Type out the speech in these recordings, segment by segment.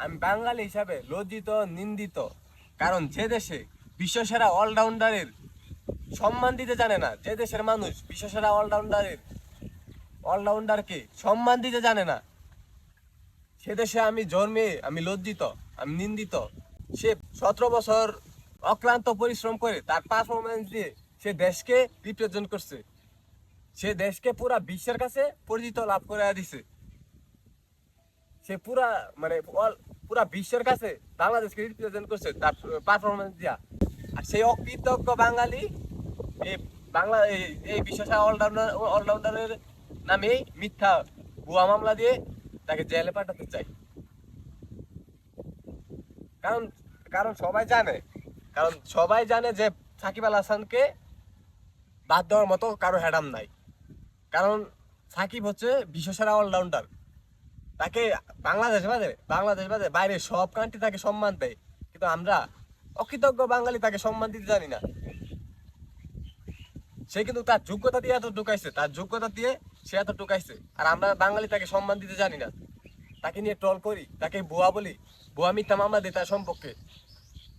আমি বাঙালি হিসাবে লজ্জিত, নিন্দিত। কারণ যে দেশে বিশ্বসেরা অলরাউন্ডারের সম্মান দিতে জানে না, যে দেশের মানুষ বিশ্বসেরা অলরাউন্ডারকে সম্মান দিতে জানে না, সে দেশে আমি জন্মে আমি লজ্জিত, আমি নিন্দিত। সে 17 বছর অক্লান্ত পরিশ্রম করে তার পারফরমেন্স দিয়ে সে দেশকে রিপ্রেজেন্ট করছে, সে দেশকে পুরা বিশ্বের কাছে পরিচিত লাভ করে দিছে। সে পুরা বিশ্বের কাছে বাংলাদেশকে রিপ্রেজেন্ট করছে তার পারফরমেন্স দিয়া। আর সেই অকৃতজ্ঞ বাঙালি এই এই বিশ্বসেরা অলরাউন্ডারের নামে মিথ্যা ভুয়া মামলা দিয়ে তাকে জেলে পাঠাতে চাই। কারণ কারণ সবাই জানে যে সাকিব আল হাসানকে বাদ দেওয়ার মতো কারো হ্যাডাম নাই। কারণ সাকিব হচ্ছে বিশ্বসেরা অলরাউন্ডার। তাকে বাংলাদেশ বাদে বাইরে সব কান্ট্রি তাকে সম্মান দেয়, কিন্তু আমরা অকৃতজ্ঞ বাঙালি তাকে সম্মান দিতে জানি না। সে কিন্তু তার যোগ্যতা দিয়ে এত ঢুকাইছে, সে এত ঢুকাইছে, আর আমরা বাঙালি তাকে সম্মান দিতে জানি না। তাকে নিয়ে ট্রল করি, তাকে ভুয়া বলি, ভুয়া মিথ্যা মামলা দিই তার সম্পর্কে।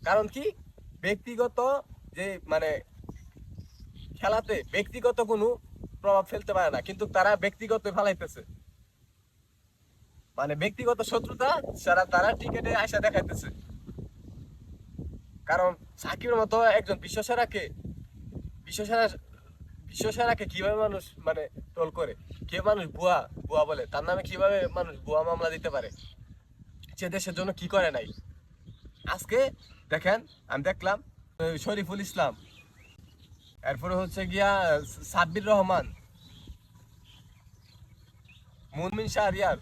কারণ কি, ব্যক্তিগত যে খেলাতে ব্যক্তিগত কোনো প্রভাব ফেলতে পারে না, কিন্তু তারা ব্যক্তিগত ফেলাইতেছে, ব্যক্তিগত শত্রুতা তারা টিকেটে আইসা দেখাইতেছে। কারণ সাকিবের মতো একজন বিশ্বসেরাকে কিভাবে মানুষ ট্রোল করে, কিভাবে মানুষ ভুয়া ভুয়া বলে, তার নামে কিভাবে মানুষ ভুয়া মামলা দিতে পারে, সে দেশের জন্য কি করে নাই। আজকে দেখেন, আমি দেখলাম শরীফুল ইসলাম, এরপরে হচ্ছে গিয়া সাব্বির রহমান, মুনমিন শাহরিয়ার,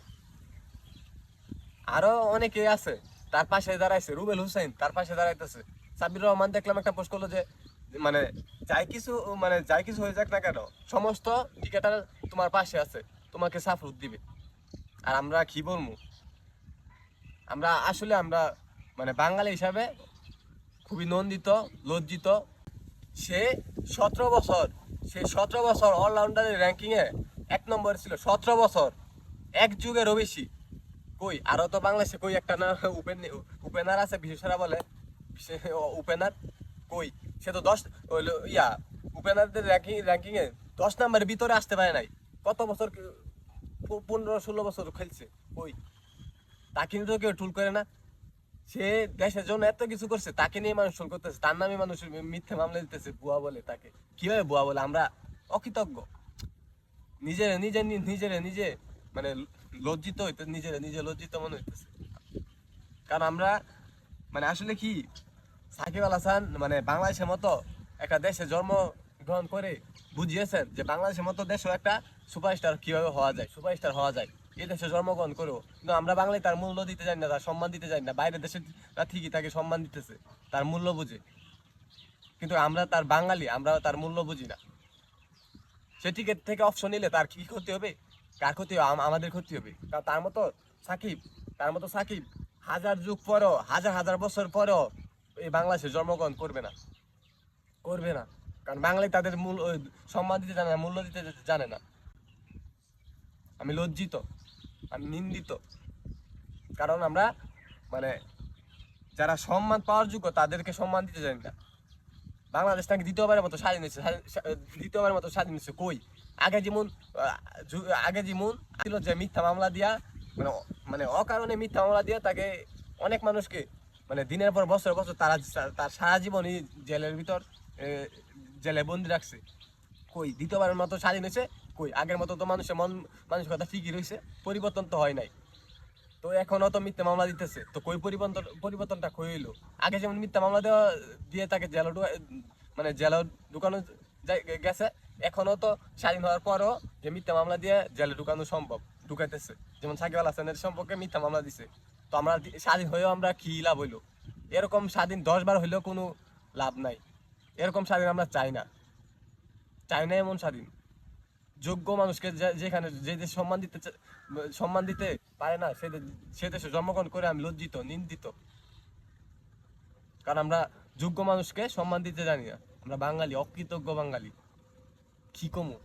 আরো অনেকে আছে তার পাশে দাঁড়াইছে। রুবেল হুসাইন তার পাশে দাঁড়াইতেছে। সাব্বির রহমান দেখলাম একটা পোস্ট করলো যে মানে যাই কিছু হয়ে যাক না কেন, সমস্ত ক্রিকেটার তোমার পাশে আছে, তোমাকে সাপোর্ট দিবে। আর আমরা কি বলবো, আমরা বাঙালি হিসাবে খুবই নন্দিত, লজ্জিত। সে 17 বছর অলরাউন্ডারের র্যাঙ্কিংয়ে 1 নম্বরে ছিল। 17 বছর, এক যুগেরও বেশি। কই আরো তো বাংলাদেশে কই একটা না ওপেনার আছে বিশ্বসেরা বলে, ওপেনার কই, সে তো 10 ওপেনারদের র্যাঙ্কিং এ 10 নম্বরের ভিতরে আসতে পারে নাই। কত বছর, 15-16 বছর খেলছে, কই তাকে নিয়ে তো কেউ টুল করে না। সে দেশের জন্য এত কিছু করছে, তাকে নিয়ে মানুষ টুল করতেছে, তার নামে মানুষ মিথ্যে মামলা দিতেছে, ভুয়া বলে। তাকে কিভাবে ভুয়া বলে? আমরা অকৃতজ্ঞ, নিজে লজ্জিত হইতে, নিজে লজ্জিত মনে হইতেছে। কারণ আমরা আসলে কি, সাকিব আল হাসান বাংলাদেশের মতো একটা দেশে জন্মগ্রহণ করে বুঝিয়েছেন যে বাংলাদেশের মতো দেশও একটা সুপারস্টার কিভাবে হওয়া যায়, সুপারস্টার হওয়া যায়। এই দেশে জন্মগ্রহণ করেও কিন্তু আমরা বাঙালি তার মূল্য দিতে জানি না, তার সম্মান দিতে জানি না। বাইরের দেশে ঠিকই তাকে সম্মান দিতেছে, তার মূল্য বুঝে, কিন্তু আমরা তার বাঙালি, আমরা তার মূল্য বুঝি না। সে টিকিট থেকে অপশন নিলে তার কি ক্ষতি হবে? কার ক্ষতি হবে? আমাদের ক্ষতি হবে। কারণ তার মতো সাকিব হাজার যুগ পরেও, হাজার বছর পরেও এই বাংলাদেশে জন্মগ্রহণ করবে না। কারণ বাঙালি তাদের সম্মান দিতে জানে না, মূল্য দিতে জানে না। আমি লজ্জিত, আমি নিন্দিত। কারণ আমরা যারা সম্মান পাওয়ার যোগ্য তাদেরকে সম্মান দিতে জানি না। বাংলাদেশ নাকি দ্বিতীয়বারের মতো স্বাধীন হয়েছে। কই আগে যেমন ছিল যে মিথ্যা মামলা দিয়া, অকারণে মিথ্যা মামলা দিয়া তাকে অনেক মানুষকে দিনের পর বছর তার সারা জীবনই জেলে বন্দি রাখছে। কই দ্বিতীয়বারের মতো স্বাধীন হয়েছে? কই আগের মতো তো মানসিকতা ঠিকই রয়েছে, পরিবর্তন তো হয় নাই। তো এখনো তো মিথ্যা মামলা দিতেছে, তো কই পরিবর্তনটা কই হইলো? আগে যেমন মিথ্যা মামলা দিয়ে তাকে জেলে ঢুকানো গেছে, এখনো তো স্বাধীন হওয়ার পরও যে মিথ্যা মামলা দিয়ে জেলে ঢুকানো সম্ভব, ঢুকাইতেছে। যেমন সাকিব আল হাসানের সম্পর্কে মিথ্যা মামলা দিছে। তো আমরা স্বাধীন হয়েও আমরা কি লাভ হইলো? এরকম স্বাধীন 10 বার হইলেও কোনো লাভ নাই। এরকম স্বাধীন আমরা চাই না এমন স্বাধীন। যোগ্য মানুষকে যেখানে যে দেশ সম্মান দিতে পারে না, সে দেশে জন্মগ্রহণ করে আমি লজ্জিত, নিন্দিত। কারণ আমরা যোগ্য মানুষকে সম্মান দিতে জানি না। আমরা বাঙালি, অকৃতজ্ঞ বাঙালি। কি কমু?